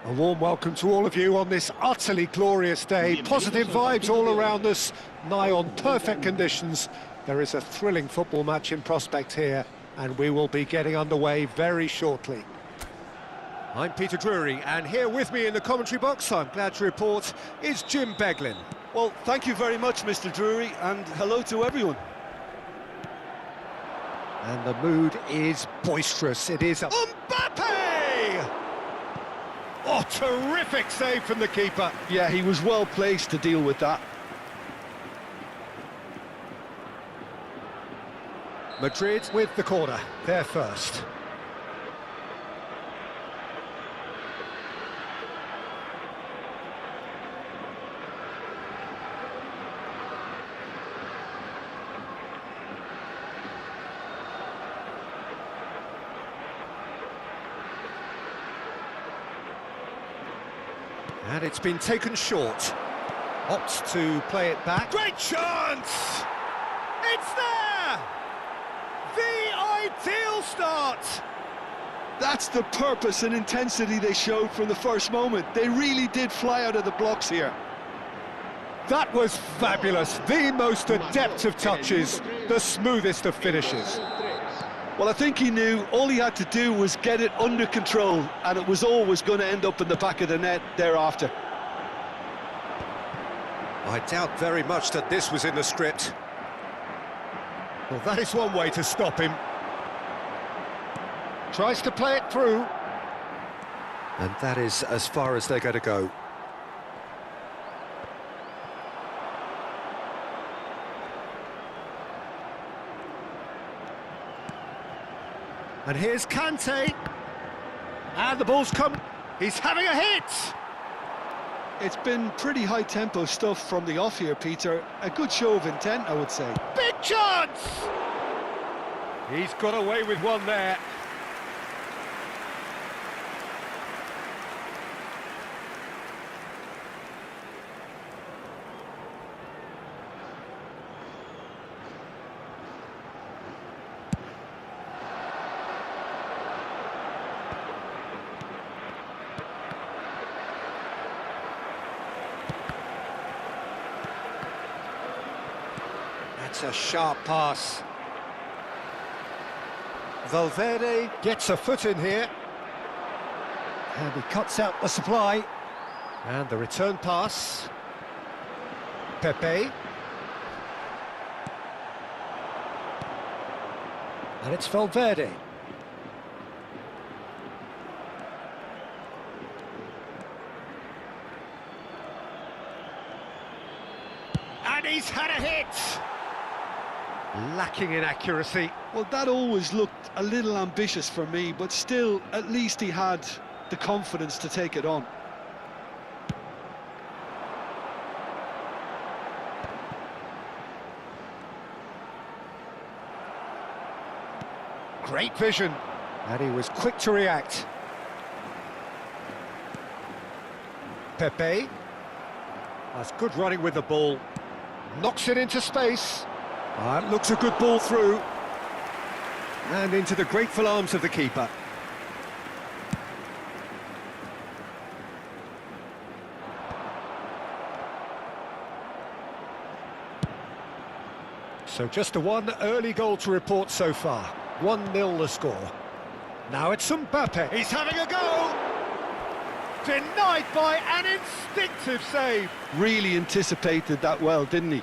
A warm welcome to all of you on this utterly glorious day. Positive vibes all around us, nigh on perfect conditions. There is a thrilling football match in prospect here, and we will be getting underway very shortly. I'm Peter Drury, and here with me in the commentary box, I'm glad to report, is Jim Beglin. Well, thank you very much, Mr. Drury, and hello to everyone. And the mood is boisterous. It is Mbappe! Oh, terrific save from the keeper. Yeah, he was well placed to deal with that. Madrid with the corner, they're first. And it's been taken short. Opts to play it back. Great chance! It's there! The ideal start! That's the purpose and intensity they showed from the first moment. They really did fly out of the blocks here. That was fabulous. The most adept of touches, the smoothest of finishes. Well, I think he knew all he had to do was get it under control, and it was always going to end up in the back of the net thereafter. I doubt very much that this was in the script. Well, that is one way to stop him. Tries to play it through. And that is as far as they're going to go. And here's Kante. And the ball's come. He's having a hit! It's been pretty high-tempo stuff from the off here, Peter. A good show of intent, I would say. Big chance! He's got away with one there. That's a sharp pass. Valverde gets a foot in here. And he cuts out the supply. And the return pass. Pepe. And it's Valverde. And he's had a hit! Lacking in accuracy. Well, that always looked a little ambitious for me, but still, at least he had the confidence to take it on. Great vision, and he was quick to react. Pepe. That's good running with the ball. Knocks it into space. Looks a good ball through. And into the grateful arms of the keeper. So just a one early goal to report so far. 1-0 the score. Now it's Mbappe. He's having a go! Denied by an instinctive save. Really anticipated that well, didn't he?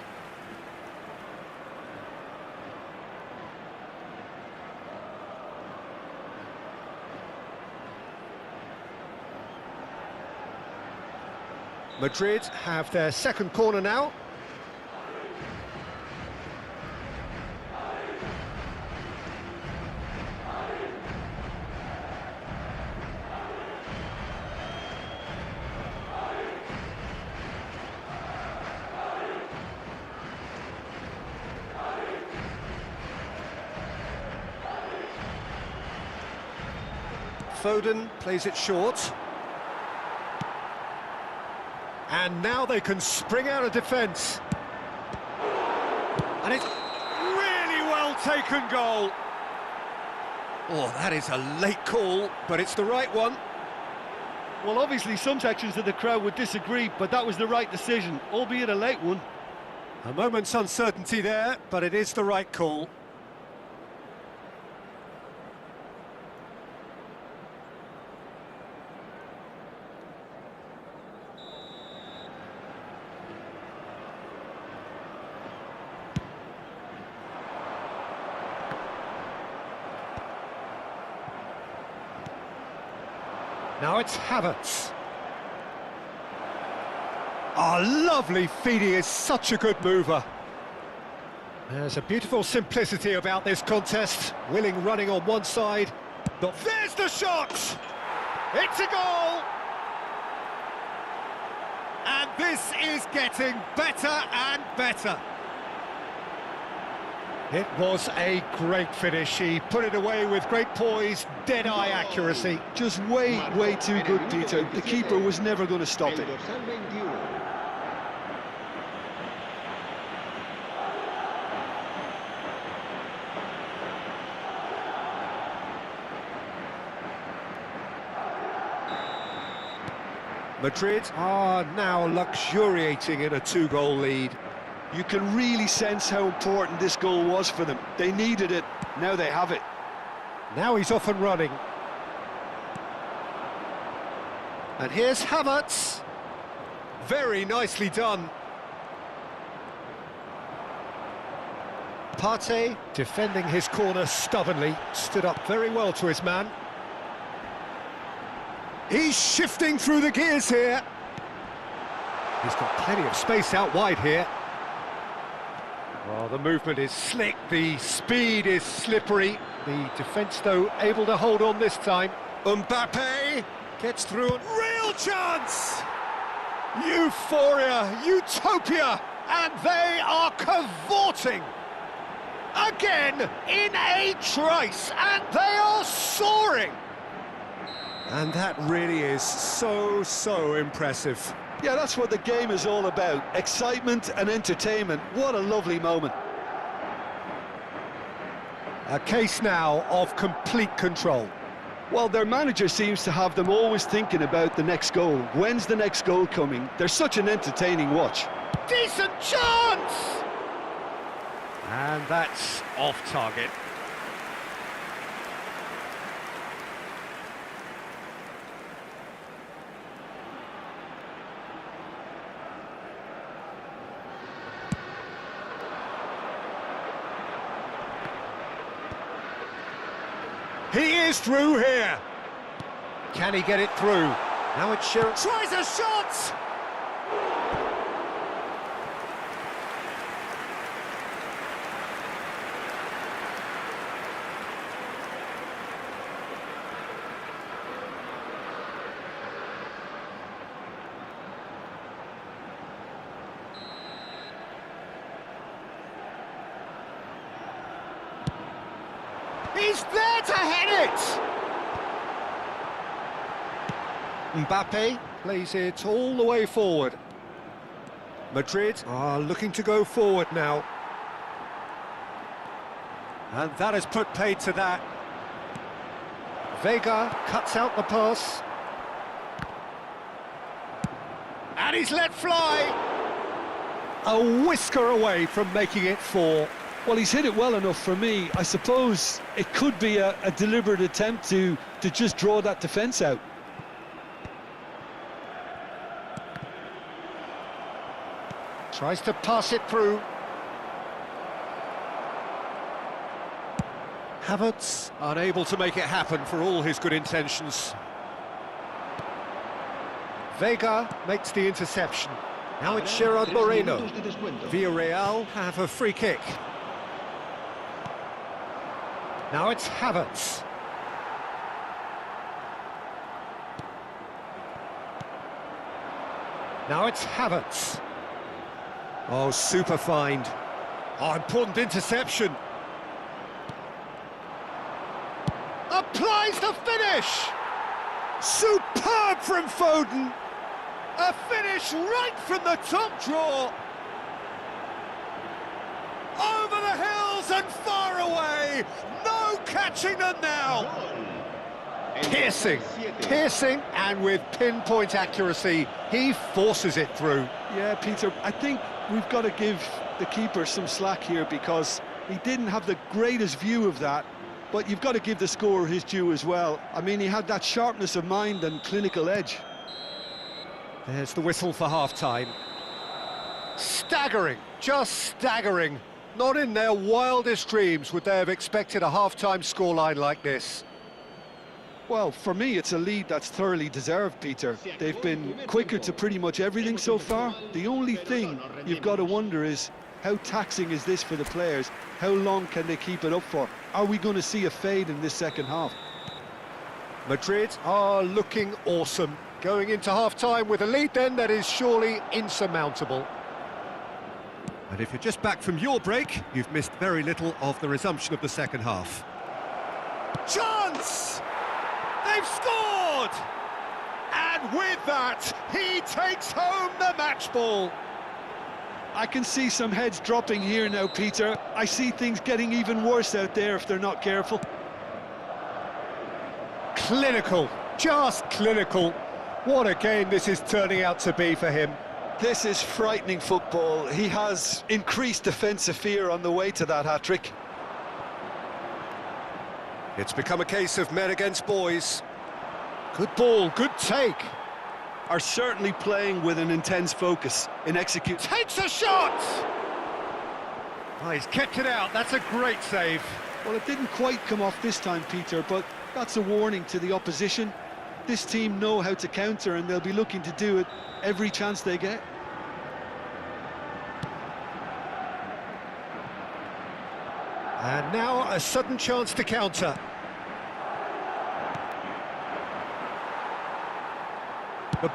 Madrid have their second corner now. Foden plays it short. And now they can spring out of defence. And it's really well taken goal. Oh, that is a late call, but it's the right one. Well, obviously some sections of the crowd would disagree, but that was the right decision, albeit a late one. A moment's uncertainty there, but it is the right call. Now it's Havertz. Oh, lovely feed, he is such a good mover. There's a beautiful simplicity about this contest. Willing running on one side. There's the shot! It's a goal! And this is getting better and better. It was a great finish. He put it away with great poise, dead-eye accuracy. Just way too good, Peter. The keeper was never going to stop it. Madrid are now luxuriating in a two-goal lead. You can really sense how important this goal was for them. They needed it, now they have it. Now he's off and running. And here's Havertz. Very nicely done. Partey, defending his corner stubbornly, stood up very well to his man. He's shifting through the gears here. He's got plenty of space out wide here. Well, the movement is slick, the speed is slippery. The defence, though, able to hold on this time. Mbappe gets through. Real chance! Euphoria, utopia, and they are cavorting. Again, in a trice, and they are soaring. And that really is so impressive. Yeah, that's what the game is all about. Excitement and entertainment. What a lovely moment. A case now of complete control. Well, their manager seems to have them always thinking about the next goal. When's the next goal coming? They're such an entertaining watch. Decent chance! And that's off target. He is through here. Can he get it through? Now it's Shearer. Tries a shot! He's there to head it! Mbappe plays it all the way forward. Madrid are looking to go forward now. And that has put paid to that. Vega cuts out the pass. And he's let fly! A whisker away from making it 4. Well, he's hit it well enough for me. I suppose it could be a deliberate attempt to just draw that defence out. Tries to pass it through. Havertz unable to make it happen for all his good intentions. Vega makes the interception. Now it's Gerard Moreno. Villarreal have a free kick. Now it's Havertz. Now it's Havertz. Oh, super find. Oh, important interception. Applies the finish! Superb from Foden! A finish right from the top draw! Over the hills and far away! No catching them now! Piercing, and with pinpoint accuracy, he forces it through. Yeah, Peter, I think we've got to give the keeper some slack here because he didn't have the greatest view of that, but you've got to give the scorer his due as well. I mean, he had that sharpness of mind and clinical edge. There's the whistle for half-time. Staggering, just staggering. Not in their wildest dreams would they have expected a half-time scoreline like this. Well, for me, it's a lead that's thoroughly deserved, Peter. They've been quicker to pretty much everything so far. The only thing you've got to wonder is, how taxing is this for the players? How long can they keep it up for? Are we going to see a fade in this second half? Madrid are looking awesome. Going into half-time with a lead then that is surely insurmountable. And if you're just back from your break, you've missed very little of the resumption of the second half. Chance! They've scored! And with that, he takes home the match ball. I can see some heads dropping here now, Peter. I see things getting even worse out there if they're not careful. Clinical, just clinical. What a game this is turning out to be for him. This is frightening football. He has increased defensive fear on the way to that hat-trick. It's become a case of men against boys. Good ball, good take. Are certainly playing with an intense focus in execute. Takes a shot! Oh, he's kept it out, that's a great save. Well, it didn't quite come off this time, Peter, but that's a warning to the opposition. This team know how to counter and they'll be looking to do it every chance they get. And now a sudden chance to counter.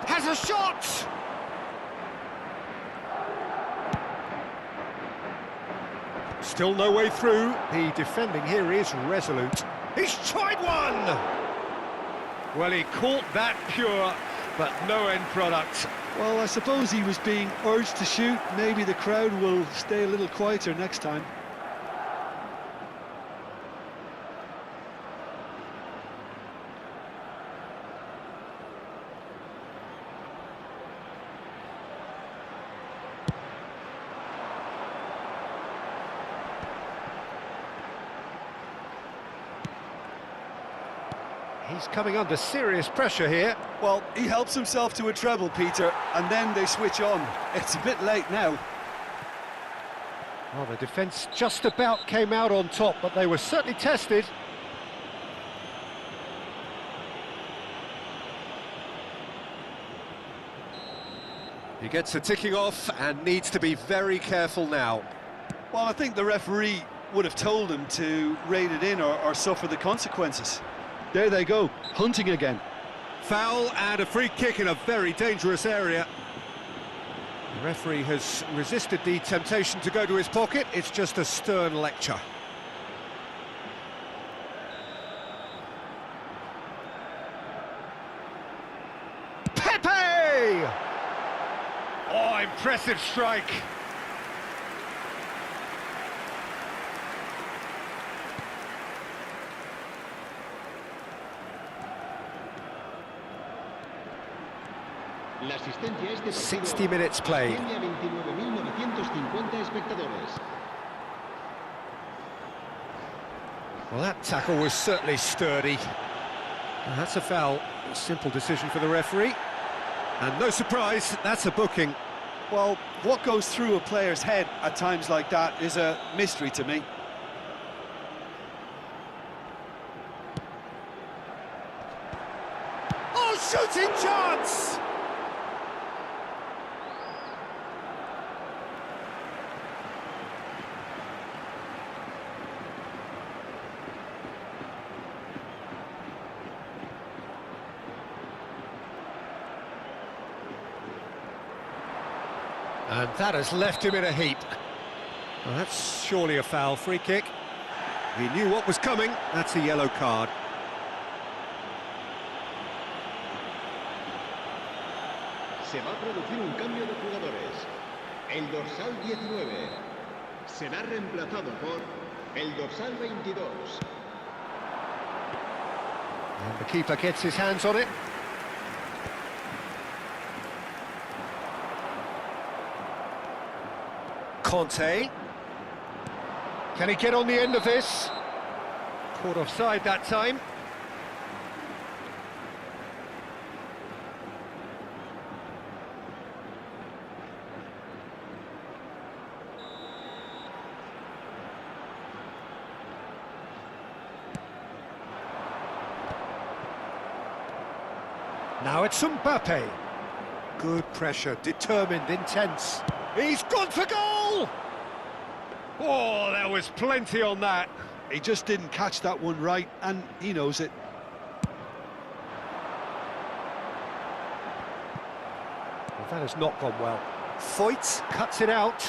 Has a shot! Still no way through. The defending here is resolute. He's tried one! Well, he caught that pure, but no end product. Well, I suppose he was being urged to shoot. Maybe the crowd will stay a little quieter next time. He's coming under serious pressure here. Well, he helps himself to a treble, Peter, and then they switch on. It's a bit late now. Well, the defence just about came out on top, but they were certainly tested. He gets a ticking off and needs to be very careful now. Well, I think the referee would have told him to rate it in or suffer the consequences. There they go, hunting again. Foul and a free kick in a very dangerous area. The referee has resisted the temptation to go to his pocket. It's just a stern lecture. Pepe! Oh, impressive strike. La asistencia a este 60 minutes played. asciende a 29.950 espectadores. Well, that tackle was certainly sturdy. And that's a foul. A simple decision for the referee. And no surprise, that's a booking. Well, what goes through a player's head at times like that is a mystery to me. Oh, shooting chance! And that has left him in a heap. Well, that's surely a foul. Free kick. He knew what was coming. That's a yellow card. Se va a producir un cambio de jugadores. El dorsal 19 será reemplazado por el dorsal 22. And the keeper gets his hands on it. Conte. Can he get on the end of this? Caught offside that time. Now it's Mbappe. Good pressure, determined, intense. He's gone for goal! Oh, there was plenty on that. He just didn't catch that one right, and he knows it. Well, that has not gone well. Foyt cuts it out.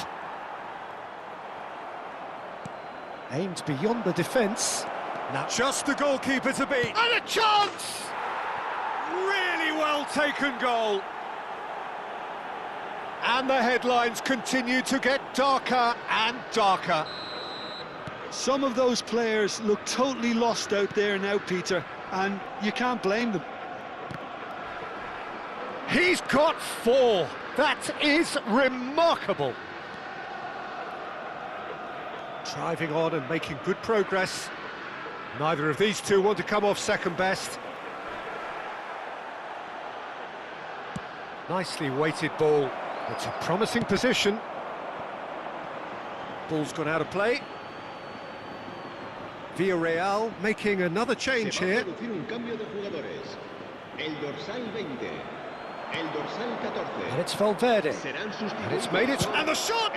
Aimed beyond the defence. Now just the goalkeeper to beat. And a chance! Really well taken goal. And the headlines continue to get darker and darker. Some of those players look totally lost out there now, Peter, and you can't blame them. He's got 4. That is remarkable. Driving on and making good progress. Neither of these two want to come off second best. Nicely weighted ball. It's a promising position. Ball's gone out of play. Villarreal making another change here. And it's Valverde. And it's made it. And the shot!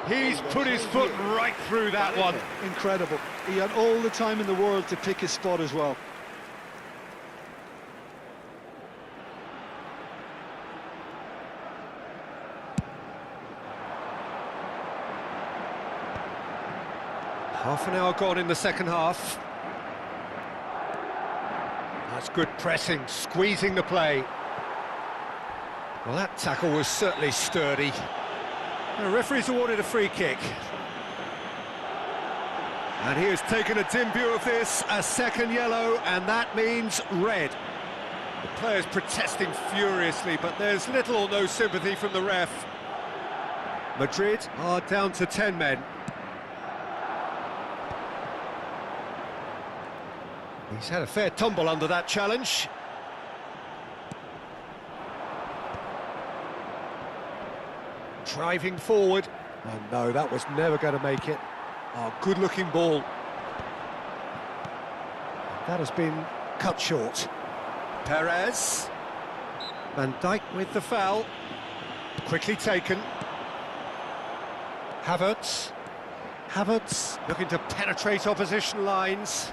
He's put his foot right through that one. Incredible. He had all the time in the world to pick his spot as well. Half an hour gone in the second half. That's good pressing, squeezing the play. Well, that tackle was certainly sturdy. The referee's awarded a free kick. And he has taken a dim view of this, a second yellow, and that means red. The players protesting furiously, but there's little or no sympathy from the ref. Madrid are down to 10 men. He's had a fair tumble under that challenge. Driving forward. Oh no, that was never going to make it. Oh, good-looking ball. That has been cut short. Perez. Van Dijk with the foul. Quickly taken. Havertz. Havertz looking to penetrate opposition lines.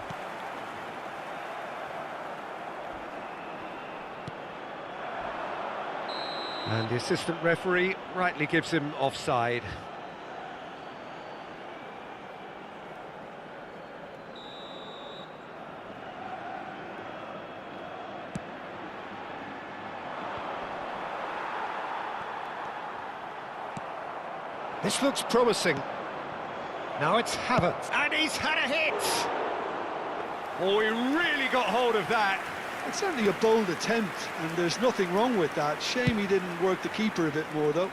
And the assistant referee rightly gives him offside. This looks promising. Now it's Havertz, and he's had a hit! Oh, he really got hold of that. It's certainly a bold attempt, and there's nothing wrong with that. Shame he didn't work the keeper a bit more, though.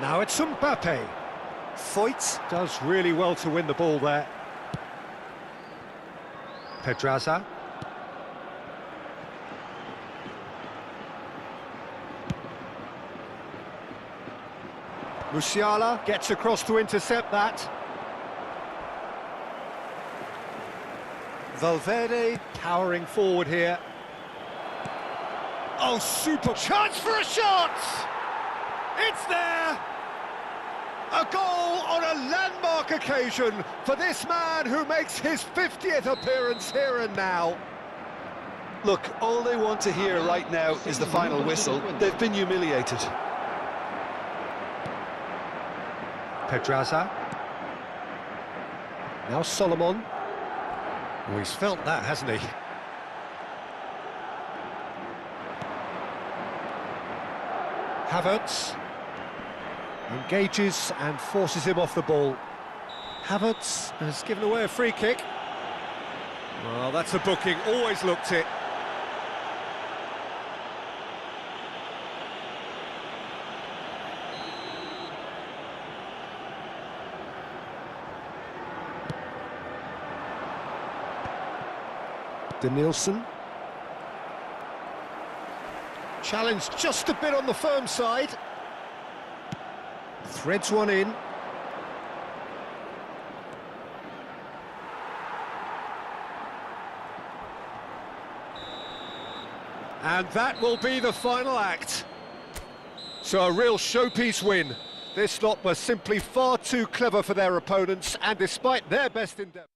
Now it's Mbappe. Foyt does really well to win the ball there. Pedraza. Musiala gets across to intercept that. Valverde powering forward here. Oh, super chance for a shot! It's there! A goal on a landmark occasion for this man who makes his 50th appearance here and now. Look, all they want to hear right now is the final whistle. They've been humiliated. Pedraza. Now Solomon. Well, he's felt that, hasn't he? Havertz. Engages and forces him off the ball. Havertz has given away a free kick. Well, that's a booking, always looked it. Denilson. Challenge just a bit on the firm side. Threads one in. And that will be the final act. So a real showpiece win. This lot were simply far too clever for their opponents, and despite their best endeavour.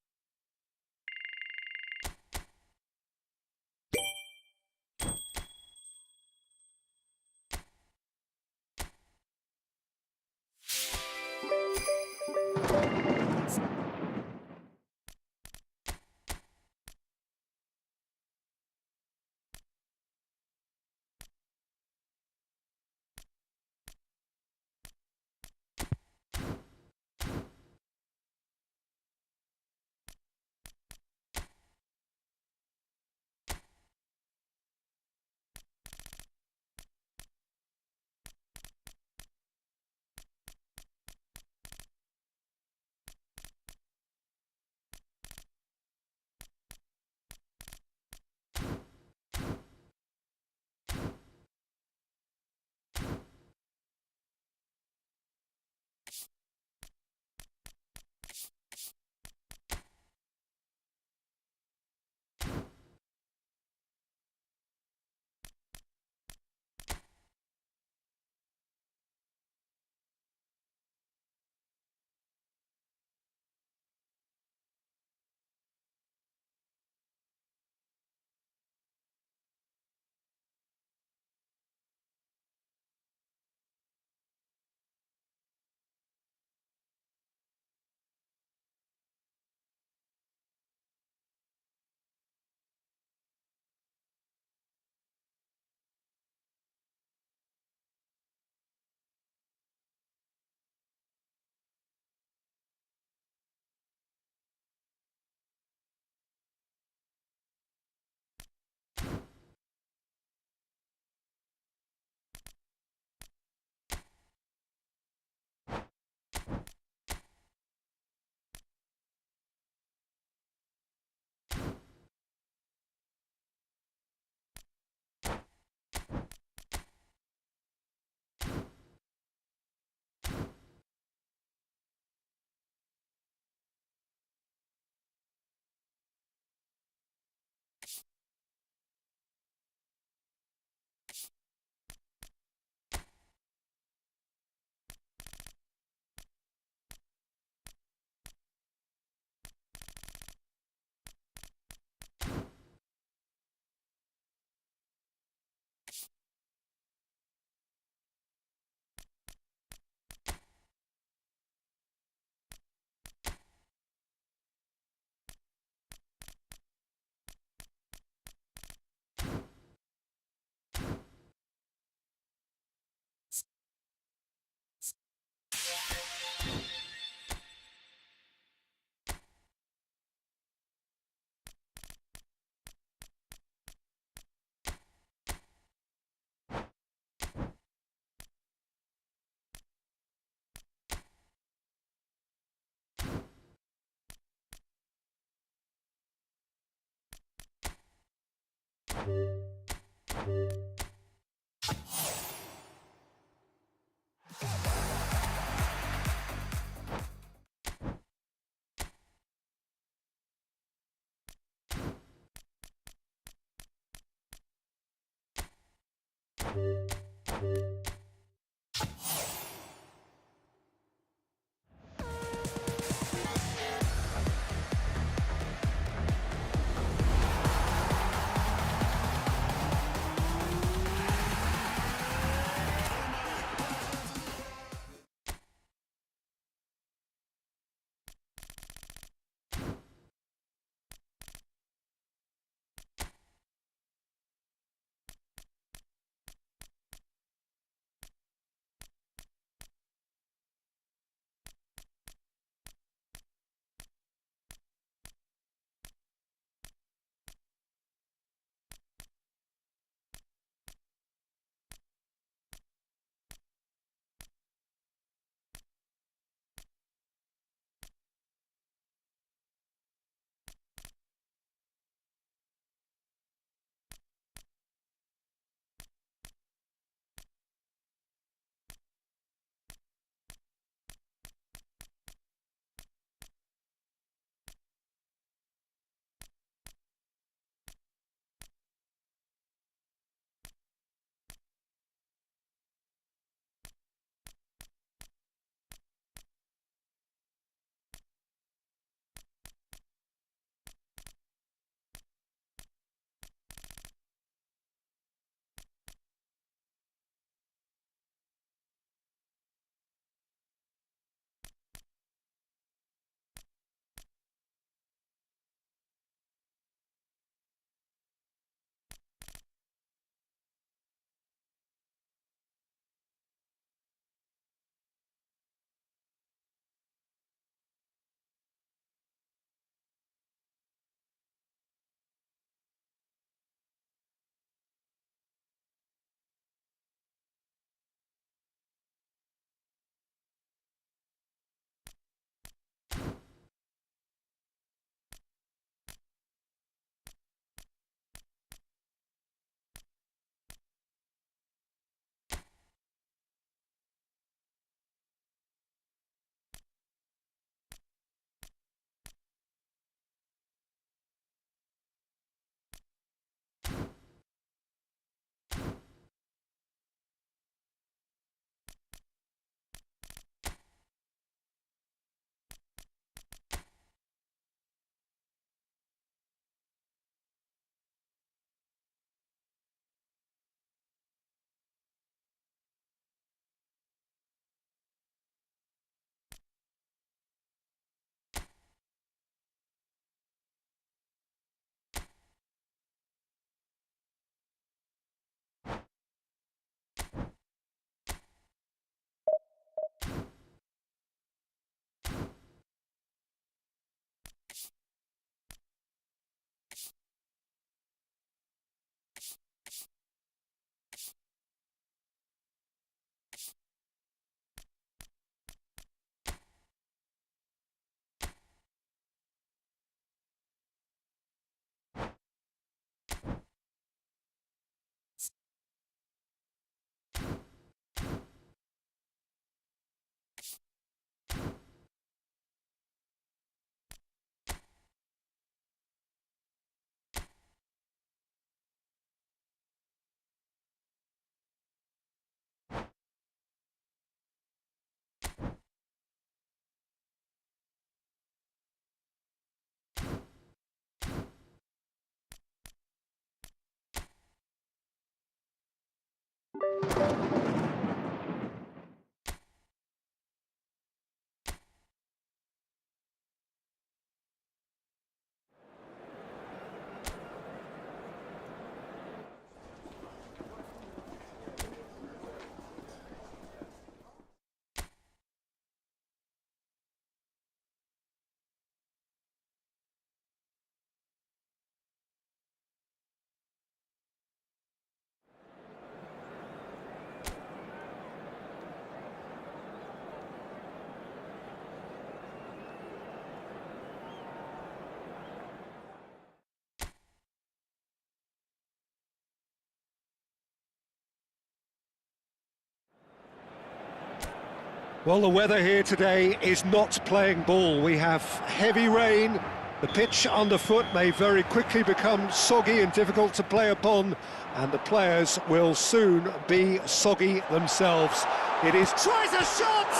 Well, the weather here today is not playing ball. We have heavy rain. The pitch underfoot may very quickly become soggy and difficult to play upon, and the players will soon be soggy themselves. It is... Tries a shot!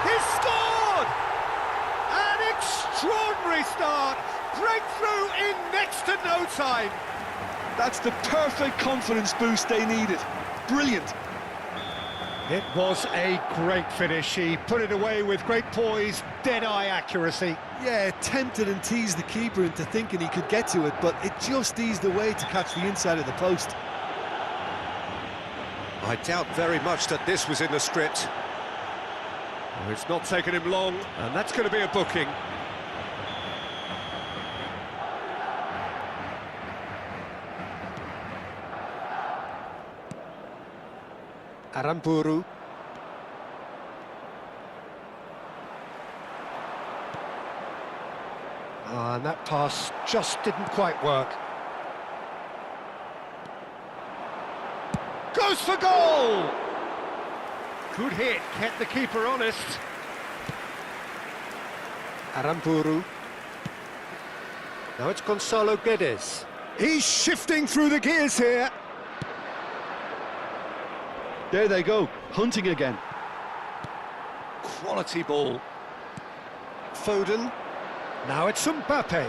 He's scored! An extraordinary start! Breakthrough in next to no time! That's the perfect confidence boost they needed. Brilliant. It was a great finish. He put it away with great poise, dead-eye accuracy. Yeah, tempted and teased the keeper into thinking he could get to it, but it just eased away to catch the inside of the post. I doubt very much that this was in the script. Oh, it's not taken him long, and that's going to be a booking. Aramburu. And that pass just didn't quite work. Goes for goal! Good hit, kept the keeper honest. Aramburu. Now it's Gonzalo Guedes. He's shifting through the gears here. There they go, hunting again. Quality ball. Foden. Now it's Mbappe.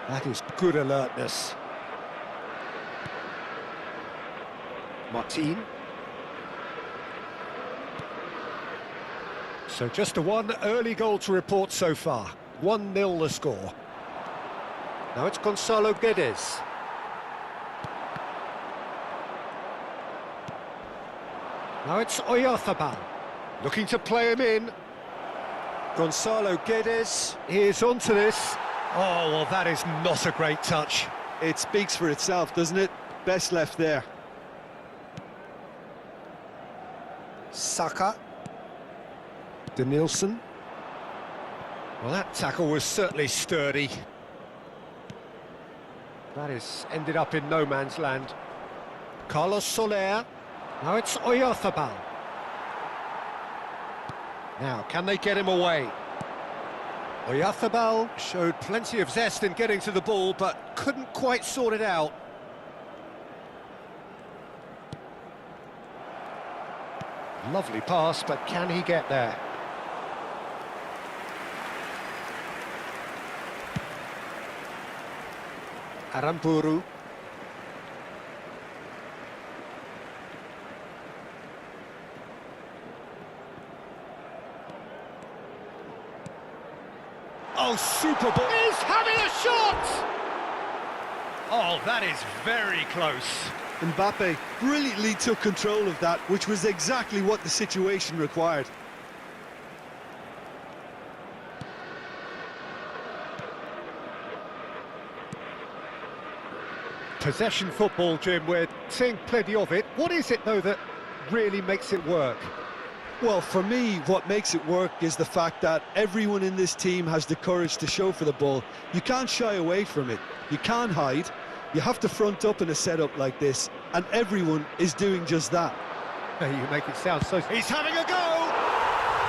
That is good alertness. Martin. So just a one early goal to report so far. 1-0 the score. Now it's Gonzalo Guedes. Now it's Oyarzabal, looking to play him in. Gonzalo Guedes is onto this. Oh, well, that is not a great touch. It speaks for itself, doesn't it? Best left there. Saka. Denilson. Well, that tackle was certainly sturdy. That is ended up in no man's land. Carlos Soler. Now it's Oyarzabal. Now, can they get him away? Oyarzabal Showed plenty of zest in getting to the ball, but couldn't quite sort it out. Lovely pass, but can he get there? Aramburu. Oh, super ball! He's having a shot! Oh, that is very close. Mbappe brilliantly took control of that, which was exactly what the situation required. Possession football, Jim, we're seeing plenty of it. What is it, though, that really makes it work? Well, for me, what makes it work is the fact that everyone in this team has the courage to show for the ball. You can't shy away from it. You can't hide. You have to front up in a setup like this, and everyone is doing just that. You make it sound so... He's having a go!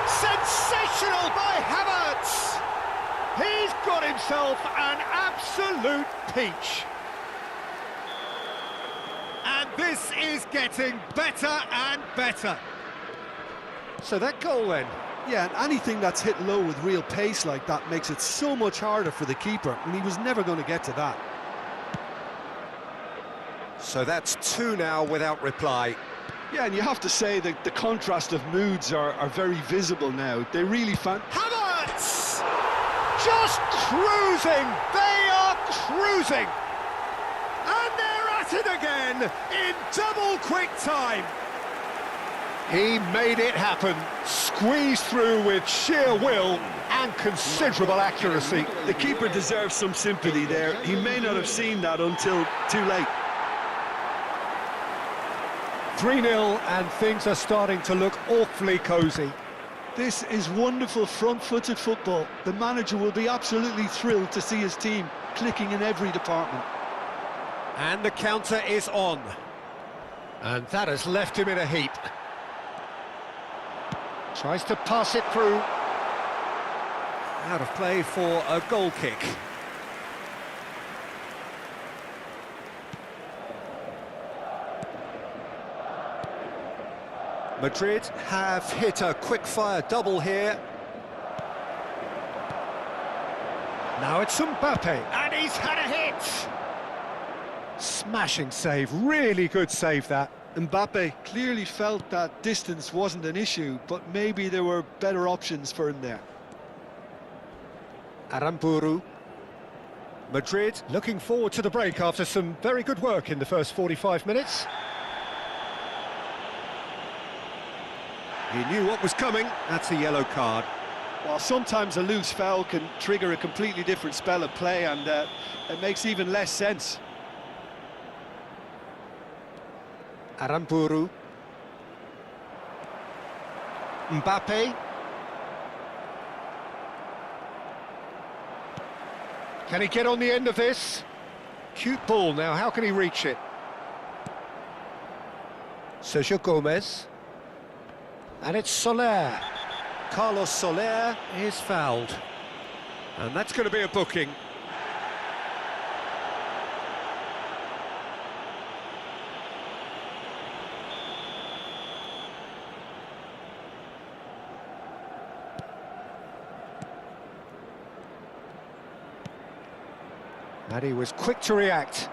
Sensational by Havertz! He's got himself an absolute peach. And this is getting better and better. So that goal then? Yeah, and anything that's hit low with real pace like that makes it so much harder for the keeper, and he was never going to get to that. So that's two now without reply. Yeah, and you have to say that the contrast of moods are very visible now. They really found... Havertz! Just cruising! They are cruising! And they're at it again in double quick time. He made it happen, squeezed through with sheer will and considerable accuracy. The keeper deserves some sympathy there. He may not have seen that until too late. 3-0 and things are starting to look awfully cosy. This is wonderful front-footed football. The manager will be absolutely thrilled to see his team clicking in every department. And the counter is on. And that has left him in a heap. Tries to pass it through. Out of play for a goal kick. Madrid have hit a quick-fire double here. Now it's Mbappe, and he's had a hit! Smashing save, really good save that. Mbappe clearly felt that distance wasn't an issue, but maybe there were better options for him there. Aramburu. Madrid looking forward to the break after some very good work in the first 45 minutes. He knew what was coming, that's a yellow card. Well, sometimes a loose foul can trigger a completely different spell of play, and it makes even less sense. Aramburu. Mbappe. Can he get on the end of this? Cute ball now, how can he reach it? Sergio Gomez. And it's Soler. Carlos Soler is fouled. And that's going to be a booking. And he was quick to react.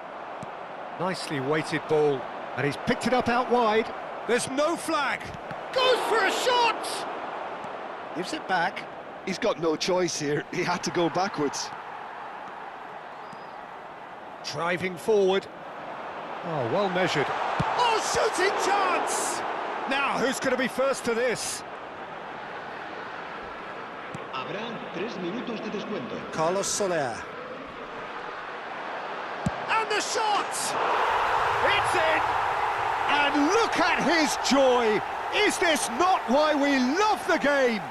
Nicely weighted ball. And he's picked it up out wide. There's no flag. Goes for a shot! Gives it back. He's got no choice here. He had to go backwards. Driving forward. Oh, well measured. Oh, shooting chance! Now, who's going to be first to this? Habrá 3 minutos de descuento. Carlos Soler. And the shot! It's in! And look at his joy! Is this not why we love the game?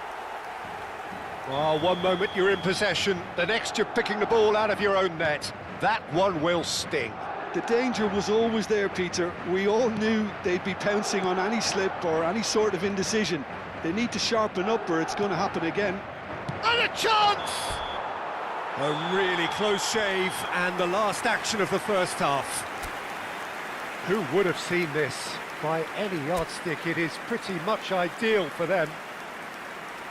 Oh, one moment you're in possession, the next you're picking the ball out of your own net. That one will sting. The danger was always there, Peter. We all knew they'd be pouncing on any slip or any sort of indecision. They need to sharpen up or it's going to happen again. And a chance! A really close shave, and the last action of the first half. Who would have seen this? By any yardstick, it is pretty much ideal for them.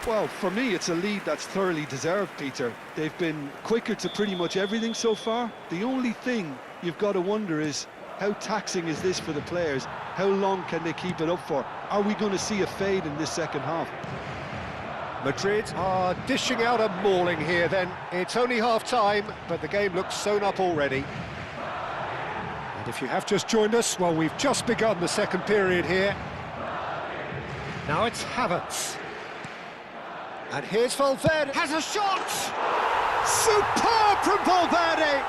Well, for me, it's a lead that's thoroughly deserved, Peter. They've been quicker to pretty much everything so far. The only thing you've got to wonder is, how taxing is this for the players? How long can they keep it up for? Are we going to see a fade in this second half? Madrid are dishing out a mauling here then. It's only half-time, but the game looks sewn up already. And if you have just joined us, well, we've just begun the second period here. Now it's Havertz. And here's Valverde. Has a shot! Superb from Valverde!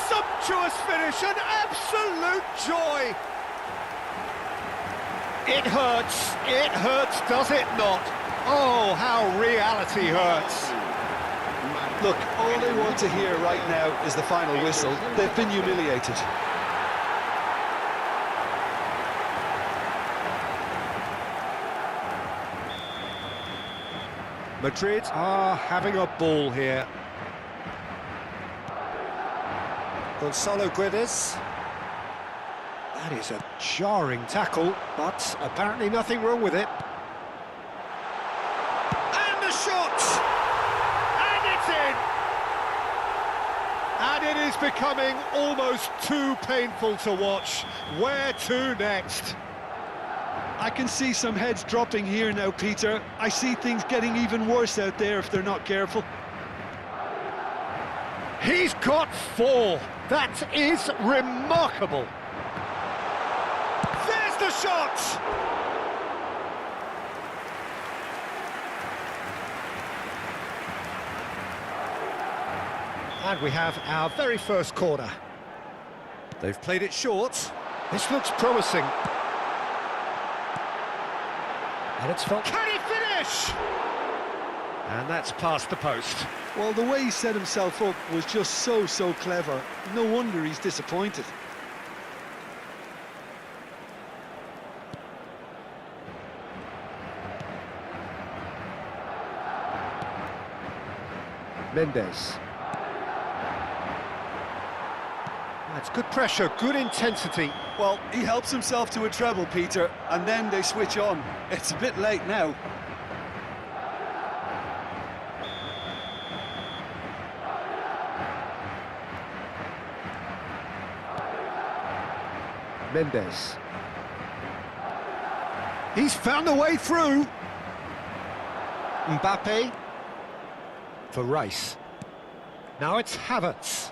Sumptuous finish, an absolute joy! It hurts, does it not? Oh, how reality hurts. Look, all they want to hear right now is the final whistle. They've been humiliated. Madrid are having a ball here. Gonzalo Guedes. That is a jarring tackle, but apparently nothing wrong with it. And the shot! And it's in! And it is becoming almost too painful to watch. Where to next? I can see some heads dropping here now, Peter. I see things getting even worse out there if they're not careful. He's got 4. That is remarkable. There's the shot! And we have our very first corner. They've played it short. This looks promising. And it's felt... Can he finish? And that's past the post. Well, the way he set himself up was just so clever. No wonder he's disappointed. Mendes. That's good pressure, good intensity. Well, he helps himself to a treble, Peter, and then they switch on. It's a bit late now. Mendes. He's found a way through. Mbappe. For Rice. Now it's Havertz.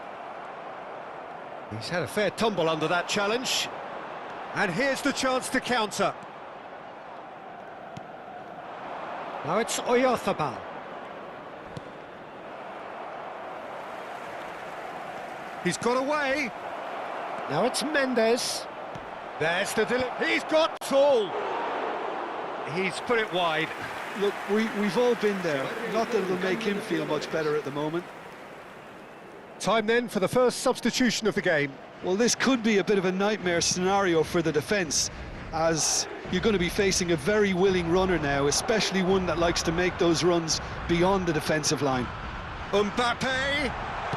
He's had a fair tumble under that challenge. And here's the chance to counter. Now it's Oyarzabal. He's got away. Now it's Mendes. There's the delivery. He's got Saul. He's put it wide. Look, we've all been there. Not that it'll make him feel much better at the moment. Time then for the first substitution of the game. Well, this could be a bit of a nightmare scenario for the defence, as you're going to be facing a very willing runner now, especially one that likes to make those runs beyond the defensive line. Mbappe!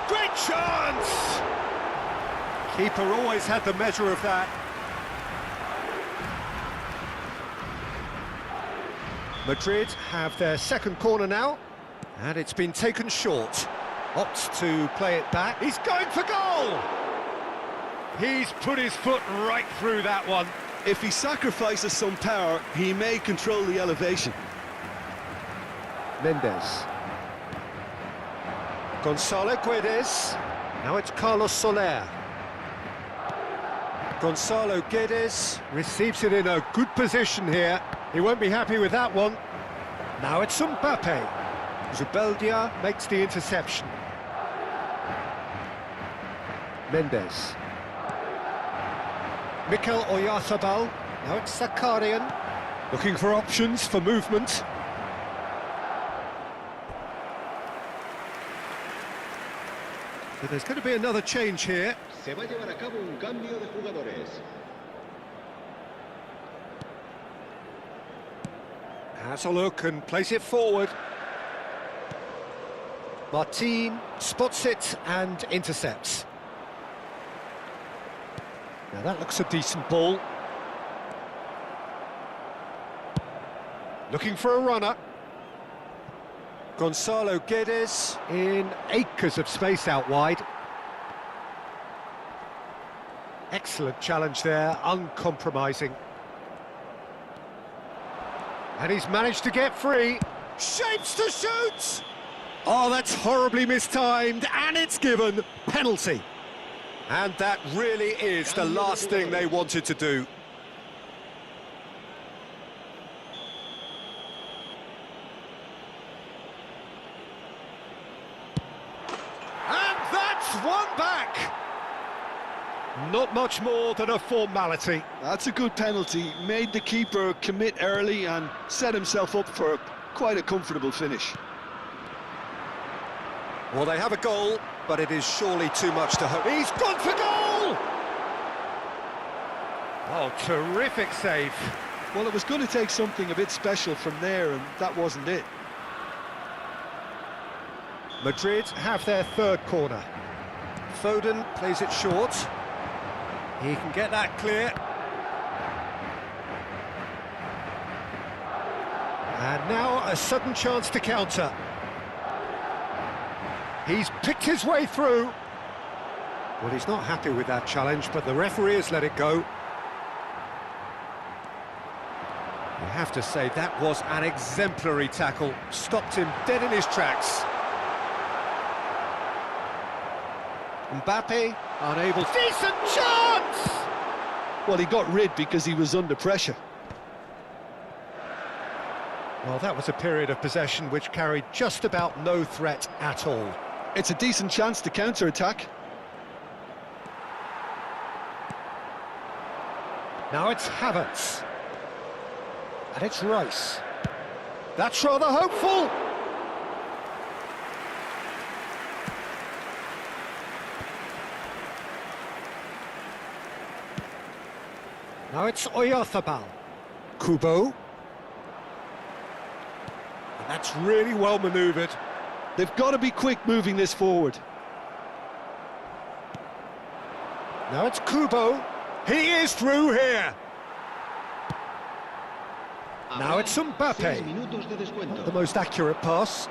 Great chance! Keeper always had the measure of that. Madrid have their second corner now, and it's been taken short. Opts to play it back. He's going for goal! He's put his foot right through that one. If he sacrifices some power, he may control the elevation. Mendes. Gonzalo Guedes. Now it's Carlos Soler. Gonzalo Guedes receives it in a good position here. He won't be happy with that one. Now it's Mbappe. Zubeldia makes the interception. Mendes. Mikel Oyarzabal. Now it's Zakarian. Looking for options for movement. So there's going to be another change here. Se va a llevar a cabo un cambio de jugadores. Has a look and plays it forward. Martin spots it and intercepts. Now that looks a decent ball. Looking for a runner. Gonzalo Guedes in acres of space out wide. Excellent challenge there, uncompromising. And he's managed to get free. Shapes to shoot! Oh, that's horribly mistimed, and it's given. Penalty. And that really is the last thing they wanted to do. And that's one back. Not much more than a formality. That's a good penalty. Made the keeper commit early and set himself up for quite a comfortable finish. Well, they have a goal, but it is surely too much to hope. He's gone for goal! Oh, terrific save. Well, it was going to take something a bit special from there, and that wasn't it. Madrid have their third corner. Foden plays it short. He can get that clear. And now a sudden chance to counter. He's picked his way through. Well, he's not happy with that challenge, but the referee has let it go. You have to say that was an exemplary tackle. Stopped him dead in his tracks. Mbappe, unable... Decent chance! Well, he got rid because he was under pressure. Well, that was a period of possession which carried just about no threat at all. It's a decent chance to counter-attack. Now it's Havertz. And it's Rice. That's rather hopeful! Now it's Oyarzabal. Kubo. And that's really well manoeuvred. They've got to be quick moving this forward. Now it's Kubo. He is through here. Now it's 6 Mbappe. minutos de descuento. The most accurate pass.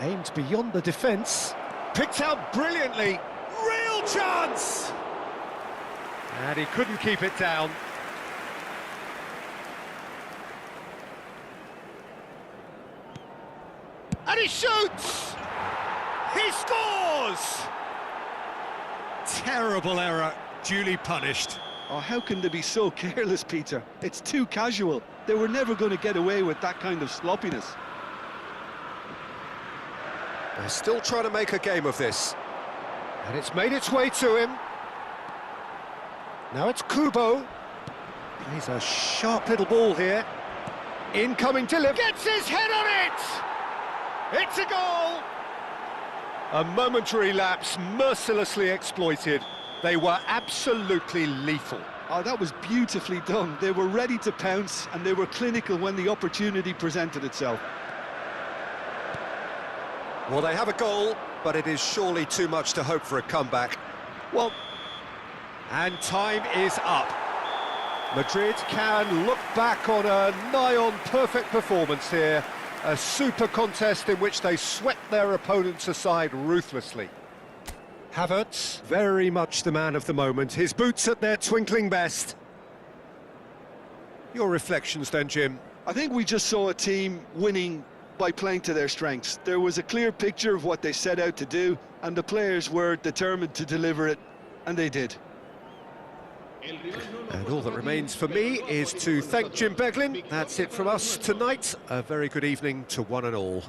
Aimed beyond the defence. Picked out brilliantly. Real chance. And he couldn't keep it down. And he shoots! He scores! Terrible error, duly punished. Oh, how can they be so careless, Peter? It's too casual. They were never going to get away with that kind of sloppiness. They're still trying to make a game of this. And it's made its way to him. Now it's Kubo. Plays a sharp little ball here. Incoming delivery. Gets his head on it! It's a goal! A momentary lapse mercilessly exploited. They were absolutely lethal. Oh, that was beautifully done. They were ready to pounce and they were clinical when the opportunity presented itself. Well, they have a goal, but it is surely too much to hope for a comeback. Well, And time is up. Madrid can look back on a nigh-on perfect performance here. A super contest in which they swept their opponents aside ruthlessly. Havertz, very much the man of the moment. His boots at their twinkling best. Your reflections then, Jim? I think we just saw a team winning by playing to their strengths. There was a clear picture of what they set out to do, and the players were determined to deliver it, and they did. And all that remains for me is to thank Jim Beglin. That's it from us tonight. A very good evening to one and all.